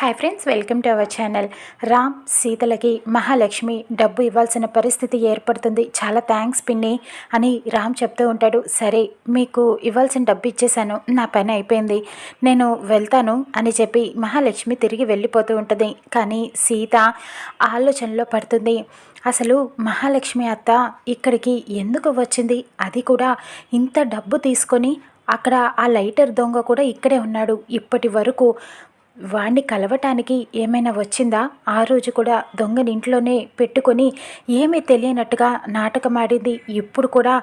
Hi friends, welcome to our channel. Ram సీతలకి మహాలక్ష్మి డబ్బు ఇవ్వాల్సిన పరిస్థితి ఏర్పడుతుంది. చాలా థ్యాంక్స్ పిన్ని అని రామ్ చెప్తూ ఉంటాడు. సరే, మీకు ఇవ్వాల్సిన డబ్బు ఇచ్చేశాను, నా పని అయిపోయింది, నేను వెళ్తాను అని చెప్పి మహాలక్ష్మి తిరిగి వెళ్ళిపోతూ ఉంటుంది. కానీ సీత ఆలోచనలో పడుతుంది. అసలు మహాలక్ష్మి అత్త ఇక్కడికి ఎందుకు వచ్చింది? అది కూడా ఇంత డబ్బు తీసుకొని. అక్కడ ఆ లైటర్ దొంగ కూడా ఇక్కడే ఉన్నాడు. ఇప్పటి వరకు వాణ్ణి కలవటానికి ఏమైనా వచ్చిందా? ఆ రోజు కూడా దొంగని ఇంట్లోనే పెట్టుకొని ఏమీ తెలియనట్టుగా నాటకమాడింది. ఇప్పుడు కూడా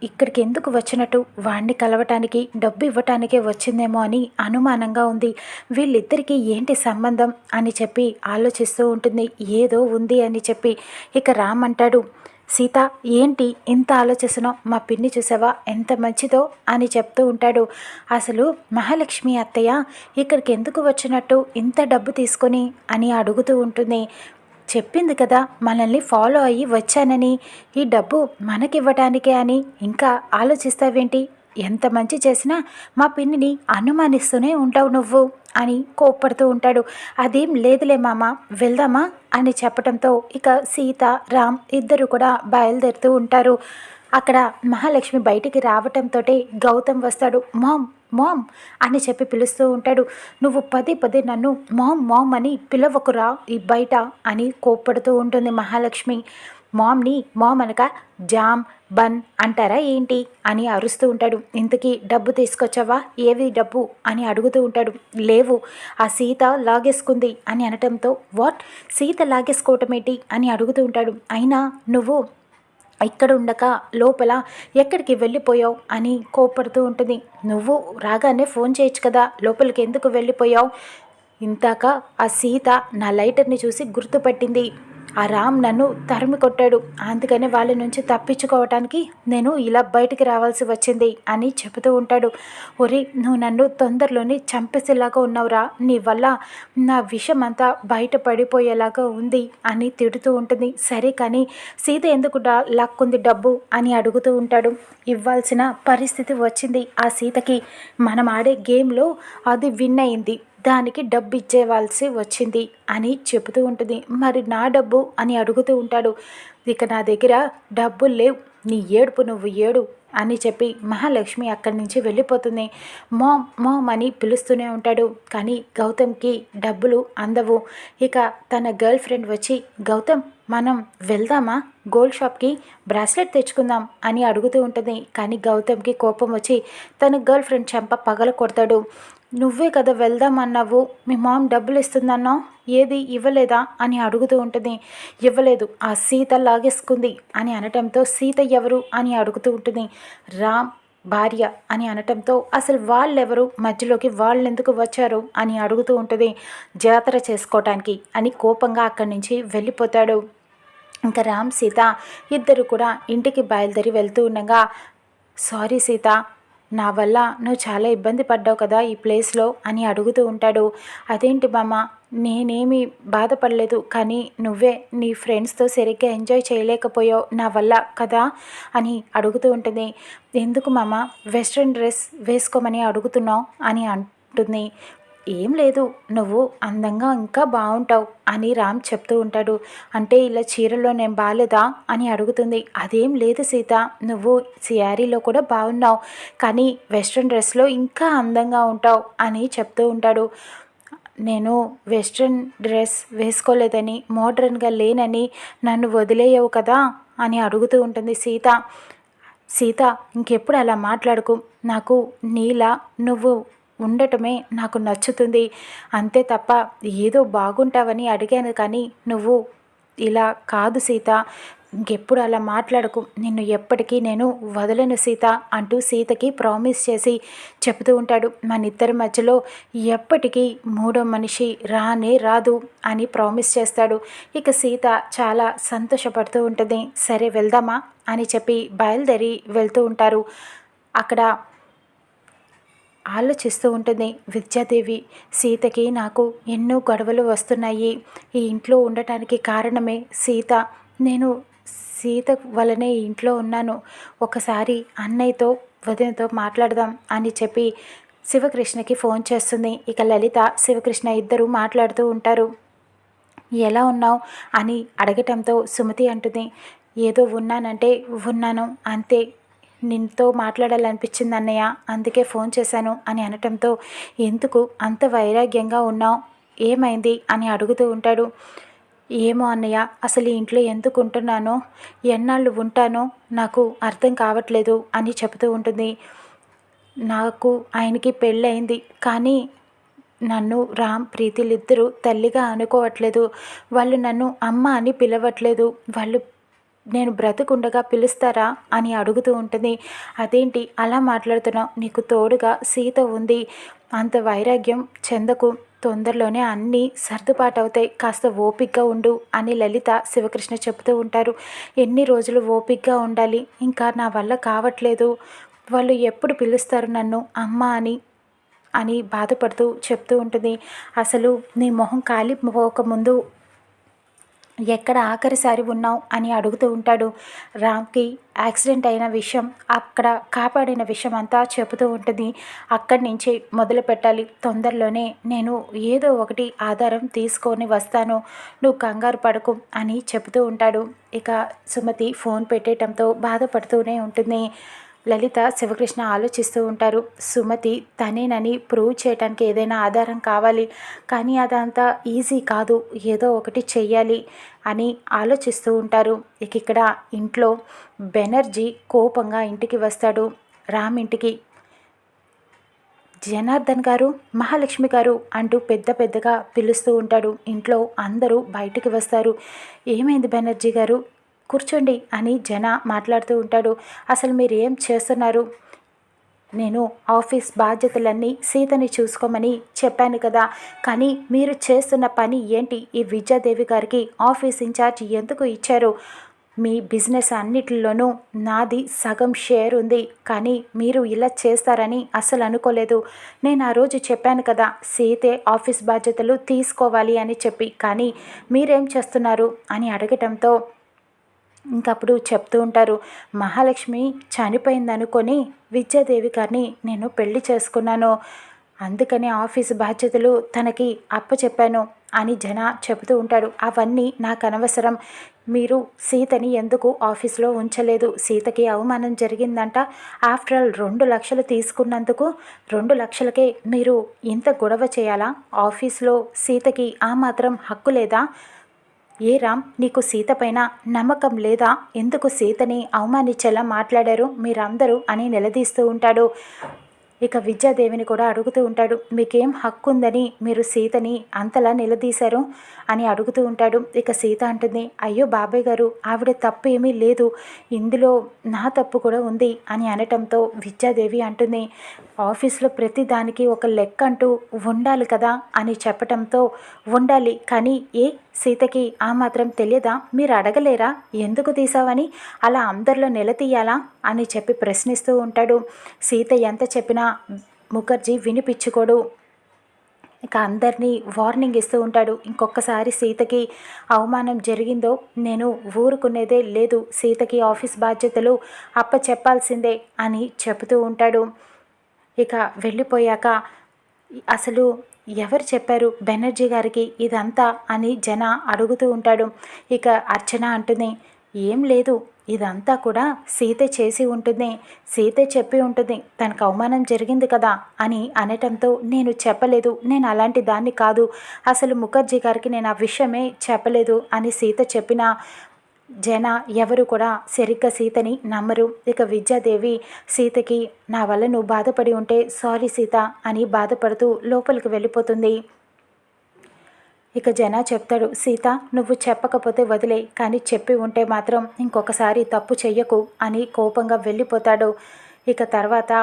ఇక్కడికి ఎందుకు వచ్చినట్టు? వాణ్ణి కలవటానికి, డబ్బు ఇవ్వటానికే వచ్చిందేమో అని అనుమానంగా ఉంది. వీళ్ళిద్దరికీ ఏంటి సంబంధం అని చెప్పి ఆలోచిస్తూ ఉంటుంది. ఏదో ఉంది అని చెప్పి ఇక రామ్ అంటాడు, సీత ఏంటి ఇంత ఆలోచిస్తున్నావు? మా పిన్ని చూసావా ఎంత మంచిదో అని చెప్తూ ఉంటాడు. అసలు మహాలక్ష్మి అత్తయ్య ఇక్కడికి ఎందుకు వచ్చినట్టు ఇంత డబ్బు తీసుకొని అని అడుగుతూ ఉంటుంది. చెప్పింది కదా మనల్ని ఫాలో అయ్యి వచ్చానని, ఈ డబ్బు మనకివ్వటానికే అని ఇంకా ఆలోచిస్తావేంటి? ఎంత మంచి చేసినా మా పిన్నిని అనుమానిస్తూనే ఉంటావు నువ్వు అని కోప్పడుతూ ఉంటాడు. అదేం లేదులే మామ, వెళ్దామా అని చెప్పడంతో ఇక సీత రామ్ ఇద్దరు కూడా బయలుదేరుతూ ఉంటారు. అక్కడ మహాలక్ష్మి బయటికి రావటంతో గౌతమ్ వస్తాడు. మామ్ మామ్ అని చెప్పి పిలుస్తూ ఉంటాడు. నువ్వు పదే పదే నన్ను మామ్ మామ్ అని పిలవకురా ఈ బయట అని కోప్పడుతూ ఉంటుంది మహాలక్ష్మి. మామ్ని మామ్ అనక జామ్ బన్ అంటారా ఏంటి అని అరుస్తూ ఉంటాడు. ఇంతకీ డబ్బు తీసుకొచ్చావా? ఏవి డబ్బు అని అడుగుతూ ఉంటాడు. లేవు, ఆ సీత లాగేసుకుంది అని అనటంతో వాట్, సీత లాగేసుకోవటం ఏంటి అని అడుగుతూ ఉంటాడు. అయినా నువ్వు ఇక్కడ ఉండక లోపల ఎక్కడికి వెళ్ళిపోయావు అని కోప్పడుతూ ఉంటుంది. నువ్వు రాగానే ఫోన్ చేయొచ్చు కదా, లోపలికి ఎందుకు వెళ్ళిపోయావు? ఇంతాక ఆ సీత నా లైటర్ని చూసి గుర్తుపట్టింది. ఆ రామ్ నన్ను తరిమి కొట్టాడు, అందుకని వాళ్ళ నుంచి తప్పించుకోవటానికి నేను ఇలా బయటికి రావాల్సి వచ్చింది అని చెబుతూ ఉంటాడు. ఒరే, నువ్వు నన్ను తొందరలోనే చంపేసేలాగా ఉన్నావురా, నీ వల్ల నా విషం అంతా బయట పడిపోయేలాగా ఉంది అని తిడుతూ ఉంటుంది. సరే కానీ సీత ఎందుకు లాక్కుంది డబ్బు అని అడుగుతూ ఉంటాడు. ఇవ్వాల్సిన పరిస్థితి వచ్చింది ఆ సీతకి. మనం ఆడే గేమ్లో అది విన్ అయింది, దానికి డబ్బు ఇచ్చేవాల్సి వచ్చింది అని చెబుతూ ఉంటుంది. మరి నా డబ్బు అని అడుగుతూ ఉంటాడు. ఇక నా దగ్గర డబ్బులు లేవు, నీ ఏడుపు నువ్వు ఏడు అని చెప్పి మహాలక్ష్మి అక్కడి నుంచి వెళ్ళిపోతుంది. మామ్ మామ్ అని పిలుస్తూనే ఉంటాడు. కానీ గౌతమ్కి డబ్బులు అందవు. ఇక తన గర్ల్ ఫ్రెండ్ వచ్చి, గౌతమ్ మనం వెళ్దామా గోల్డ్ షాప్కి, బ్రాస్లెట్ తెచ్చుకుందాం అని అడుగుతూ ఉంటుంది. కానీ గౌతమ్కి కోపం వచ్చి తన గర్ల్ ఫ్రెండ్ చెంప పగల కొడతాడు. నువ్వే కదా వెళ్దామన్నావు, మీ మామ్ డబ్బులు ఇస్తుందన్నావు, ఏది ఇవ్వలేదా అని అడుగుతూ ఉంటుంది. ఇవ్వలేదు, ఆ సీత లాగేసుకుంది అని అనటంతో సీత ఎవరు అని అడుగుతూ ఉంటుంది. రామ్ భార్య అని అనటంతో అసలు వాళ్ళెవరు, మధ్యలోకి వాళ్ళు ఎందుకు వచ్చారు అని అడుగుతూ ఉంటుంది. జాతర చేసుకోవటానికి అని కోపంగా అక్కడి నుంచి వెళ్ళిపోతాడు. ఇంకా రామ్ సీత ఇద్దరు కూడా ఇంటికి బయలుదేరి వెళ్తూ ఉండగా, సారీ సీత, నా వల్ల నువ్వు చాలా ఇబ్బంది పడ్డావు కదా ఈ ప్లేస్లో అని అడుగుతూ ఉంటాడు. అదేంటి మామ, నేనేమి బాధపడలేదు, కానీ నువ్వే నీ ఫ్రెండ్స్తో సరిగ్గా ఎంజాయ్ చేయలేకపోయావు నా వల్ల కదా అని అడుగుతూ ఉంటుంది. ఎందుకు మామ వెస్ట్రన్ డ్రెస్ వేసుకోమని అడుగుతున్నావు అని అంటుంది. ఏం లేదు, నువ్వు అందంగా ఇంకా బాగుంటావు అని రామ్ చెప్తూ ఉంటాడు. అంటే ఇలా చీరలో నేను బాగాలేదా అని అడుగుతుంది. అదేం లేదు సీత, నువ్వు శారీలో కూడా బాగున్నావు, కానీ వెస్ట్రన్ డ్రెస్లో ఇంకా అందంగా ఉంటావు అని చెప్తూ ఉంటాడు. నేను వెస్ట్రన్ డ్రెస్ వేసుకోలేదని, మోడ్రన్గా లేనని నన్ను వదిలేయవు కదా అని అడుగుతూ ఉంటుంది సీత. సీత ఇంకెప్పుడు అలా మాట్లాడుకు, నాకు నీలా నువ్వు ఉండటమే నాకు నచ్చుతుంది, అంతే తప్ప ఏదో బాగుంటావని అడిగాను, కానీ నువ్వు ఇలా కాదు సీత, ఇంకెప్పుడు అలా మాట్లాడకు, నిన్ను ఎప్పటికీ నేను వదలను సీత అంటూ సీతకి ప్రామిస్ చేసి చెబుతూ ఉంటాడు. మన ఇద్దరి మధ్యలో ఎప్పటికీ మూడో మనిషి రానే రాదు అని ప్రామిస్ చేస్తాడు. ఇక సీత చాలా సంతోషపడుతూ ఉంటుంది. సరే వెళ్దామా అని చెప్పి బయలుదేరి వెళ్తూ ఉంటారు. అక్కడ ఆలోచిస్తూ ఉంటుంది విద్యాదేవి. సీతకి నాకు ఎన్నో గొడవలు వస్తున్నాయి, ఈ ఇంట్లో ఉండటానికి కారణమే సీత, నేను సీత వల్లనే ఇంట్లో ఉన్నాను, ఒకసారి అన్నయ్యతో వదినతో మాట్లాడదాం అని చెప్పి శివకృష్ణకి ఫోన్ చేస్తుంది. ఇక లలిత శివకృష్ణ ఇద్దరు మాట్లాడుతూ ఉంటారు. ఎలా ఉన్నావు అని అడగటంతో సుమతి అంటుంది, ఏదో ఉన్నానంటే ఉన్నాను అంతే, నీతో మాట్లాడాలనిపించింది అన్నయ్య, అందుకే ఫోన్ చేశాను అని అనటంతో ఎందుకు అంత వైరాగ్యంగా ఉన్నావు, ఏమైంది అని అడుగుతూ ఉంటాడు. ఏమో అన్నయ్య, అసలు ఈ ఇంట్లో ఎందుకు ఉంటున్నానో, ఎన్నాళ్ళు ఉంటానో నాకు అర్థం కావట్లేదు అని చెబుతూ ఉంటుంది. నాకు ఆయనకి పెళ్ళయింది, కానీ నన్ను రామ్ ప్రీతిలిద్దరూ తల్లిగా అనుకోవట్లేదు. వాళ్ళు నన్ను అమ్మ అని పిలవట్లేదు. వాళ్ళు నేను బ్రతుకుండగా పిలుస్తారా అని అడుగుతూ ఉంటుంది. అదేంటి అలా మాట్లాడుతున్నావు, నీకు తోడుగా సీత ఉంది, అంత వైరాగ్యం చెందకు, తొందరలోనే అన్నీ సర్దుబాటు అవుతాయి, కాస్త ఓపికగా ఉండు అని లలిత శివకృష్ణ చెబుతూ ఉంటారు. ఎన్ని రోజులు ఓపికగా ఉండాలి, ఇంకా నా వల్ల కావట్లేదు, వాళ్ళు ఎప్పుడు పిలుస్తారు నన్ను అమ్మ అని అని బాధపడుతూ చెప్తూ ఉంటుంది. అసలు నీ మొహం కాలిపోకముందు ఎక్కడ ఆఖరిసారి ఉన్నావు అని అడుగుతూ ఉంటాడు. రామ్కి యాక్సిడెంట్ అయిన విషయం, అక్కడ కాపాడిన విషయం అంతా చెబుతూ ఉంటుంది. అక్కడి నుంచి మొదలు పెట్టాలి, తొందరలోనే నేను ఏదో ఒకటి ఆధారం తీసుకొని వస్తాను, నువ్వు కంగారు పడకు అని చెబుతూ ఉంటాడు. ఇక సుమతి ఫోన్ పెట్టేయటంతో బాధపడుతూనే ఉంటుంది. లలిత శివకృష్ణ ఆలోచిస్తూ ఉంటారు. సుమతి తనేనని ప్రూవ్ చేయడానికి ఏదైనా ఆధారం కావాలి, కానీ అదంతా ఈజీ కాదు, ఏదో ఒకటి చెయ్యాలి అని ఆలోచిస్తూ ఉంటారు. ఇక్కడ ఇంట్లో బెనర్జీ కోపంగా ఇంటికి వస్తాడు. రామ్ ఇంటికి జనార్దన్ గారు, మహాలక్ష్మి గారు అంటూ పెద్ద పెద్దగా పిలుస్తూ ఉంటాడు. ఇంట్లో అందరూ బయటికి వస్తారు. ఏమైంది బెనర్జీ గారు, కూర్చోండి అని జన మాట్లాడుతూ ఉంటాడు. అసలు మీరు ఏం చేస్తున్నారు, నేను ఆఫీస్ బాధ్యతలన్నీ సీతని చూసుకోమని చెప్పాను కదా, కానీ మీరు చేస్తున్న పని ఏంటి, ఈ విద్యాదేవి గారికి ఆఫీస్ ఇన్ఛార్జ్ ఎందుకు ఇచ్చారు, మీ బిజినెస్ అన్నిటిలోనూ నాది సగం షేర్ ఉంది, కానీ మీరు ఇలా చేస్తారని అసలు అనుకోలేదు. నేను ఆ రోజు చెప్పాను కదా సీతే ఆఫీస్ బాధ్యతలు తీసుకోవాలి అని చెప్పి, కానీ మీరేం చేస్తున్నారు అని అడగటంతో ఇంకప్పుడు చెప్తూ ఉంటారు. మహాలక్ష్మి చనిపోయిందనుకొని విద్యాదేవి గారిని నేను పెళ్లి చేసుకున్నాను, అందుకని ఆఫీసు బాధ్యతలు తనకి అప్పచెప్పాను అని జన చెబుతూ ఉంటాడు. అవన్నీ నాకు అనవసరం, మీరు సీతని ఎందుకు ఆఫీస్లో ఉంచలేదు, సీతకి అవమానం జరిగిందంట, ఆఫ్టర్ ఆల్ 2 లక్షలు తీసుకున్నందుకు 2 లక్షలకే మీరు ఇంత గొడవ చేయాలా, ఆఫీస్లో సీతకి ఆ మాత్రం హక్కు లేదా, ఏ రామ్ నీకు సీత పైన నమ్మకం లేదా, ఎందుకు సీతని అవమానించేలా మాట్లాడారు మీరందరూ అని నిలదీస్తూ ఉంటాడు. ఇక విద్యాదేవిని కూడా అడుగుతూ ఉంటాడు. మీకేం హక్కు ఉందని మీరు సీతని అంతలా నిలదీశారు అని అడుగుతూ ఉంటాడు. ఇక సీత అంటుంది, అయ్యో బాబాయ్ గారు, ఆవిడ తప్పు ఏమీ లేదు, ఇందులో నా తప్పు కూడా ఉంది అని అనటంతో విద్యాదేవి అంటుంది, ఆఫీస్లో ప్రతి దానికి ఒక లెక్క అంటూ ఉండాలి కదా అని చెప్పటంతో ఉండాలి, కానీ సీతకి ఆ మాత్రం తెలియదా, మీరు అడగలేరా ఎందుకు తీసావని, అలా అందరిలో నిలదీయాలా అని చెప్పి ప్రశ్నిస్తూ ఉంటాడు. సీత ఎంత చెప్పినా ముఖర్జీ వినిపించుకోడు. ఇక అందరినీ వార్నింగ్ ఇస్తూ ఉంటాడు. ఇంకొకసారి సీతకి అవమానం జరిగిందో నేను ఊరుకునేదే లేదు, సీతకి ఆఫీస్ బాధ్యతలు అప్పచెప్పాల్సిందే అని చెబుతూ ఉంటాడు. ఇక వెళ్ళిపోయాక అసలు ఎవరు చెప్పారు బెనర్జీ గారికి ఇదంతా అని జన అడుగుతూ ఉంటాడు. ఇక అర్చన అంటుంది, ఏం లేదు, ఇదంతా కూడా సీతే చేసి ఉంటుంది, సీతే చెప్పి ఉంటుంది, తనకు అవమానం జరిగింది కదా అని అనటంతో నేను చెప్పలేదు, నేను అలాంటి దాన్ని కాదు, అసలు ముఖర్జీ గారికి నేను ఆ విషయమే చెప్పలేదు అని సీత చెప్పిన జన ఎవరు కూడా సరిగ్గా సీతని నమ్మరు. ఇక విద్యాదేవి సీతకి నా వల్ల నువ్వు బాధపడి ఉంటే సారీ సీత అని బాధపడుతూ లోపలికి వెళ్ళిపోతుంది. ఇక జన చెప్తాడు, సీత నువ్వు చెప్పకపోతే వదిలే, కానీ చెప్పి ఉంటే మాత్రం ఇంకొకసారి తప్పు చెయ్యకు అని కోపంగా వెళ్ళిపోతాడు. ఇక తర్వాత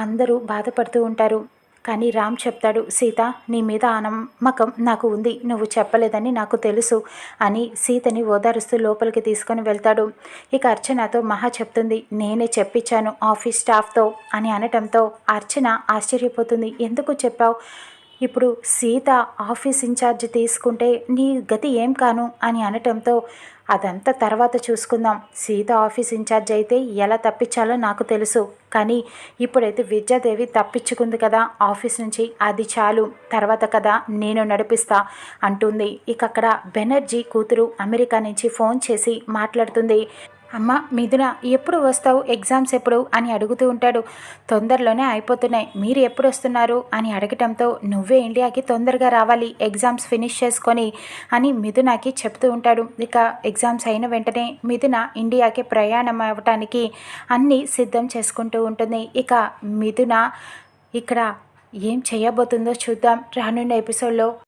అందరూ బాధపడుతూ ఉంటారు. కానీ రామ్ చెప్తాడు, సీత నీ మీద ఆ నమ్మకం నాకు ఉంది, నువ్వు చెప్పలేదని నాకు తెలుసు అని సీతని ఓదారుస్తూ లోపలికి తీసుకొని వెళ్తాడు. ఇక అర్చనతో మహా చెప్తుంది, నేనే చెప్పించాను ఆఫీస్ స్టాఫ్తో అని అనటంతో అర్చన ఆశ్చర్యపోతుంది. ఎందుకు చెప్పావు, ఇప్పుడు సీత ఆఫీస్ ఇన్ఛార్జ్ తీసుకుంటే నీ గతి ఏం కాను అని అనటంతో అదంతా తర్వాత చూసుకుందాం. సీత ఆఫీస్ ఇన్ఛార్జ్ అయితే ఎలా తప్పించాలో నాకు తెలుసు. కానీ ఇప్పుడైతే విద్యాదేవి తప్పించుకుంది కదా ఆఫీస్ నుంచి, అది చాలు, తర్వాత కదా నేను నడిపిస్తా అంటుంది. ఇక అక్కడ బెనర్జీ కూతురు అమెరికా నుంచి ఫోన్ చేసి మాట్లాడుతుంది. అమ్మ మిథున, ఎప్పుడు వస్తావు, ఎగ్జామ్స్ ఎప్పుడు అని అడుగుతూ ఉంటాడు. తొందరలోనే అయిపోతున్నాయి, మీరు ఎప్పుడు వస్తున్నారు అని అడగటంతో, నువ్వే ఇండియాకి తొందరగా రావాలి ఎగ్జామ్స్ ఫినిష్ చేసుకొని అని మిథునకి చెప్తూ ఉంటాడు. ఇక ఎగ్జామ్స్ అయిన వెంటనే మిథున ఇండియాకి ప్రయాణం అవ్వటానికి అన్నీ సిద్ధం చేసుకుంటూ ఉంటుంది. ఇక మిథున ఇక్కడ ఏం చేయబోతుందో చూద్దాం రానున్న ఎపిసోడ్లో.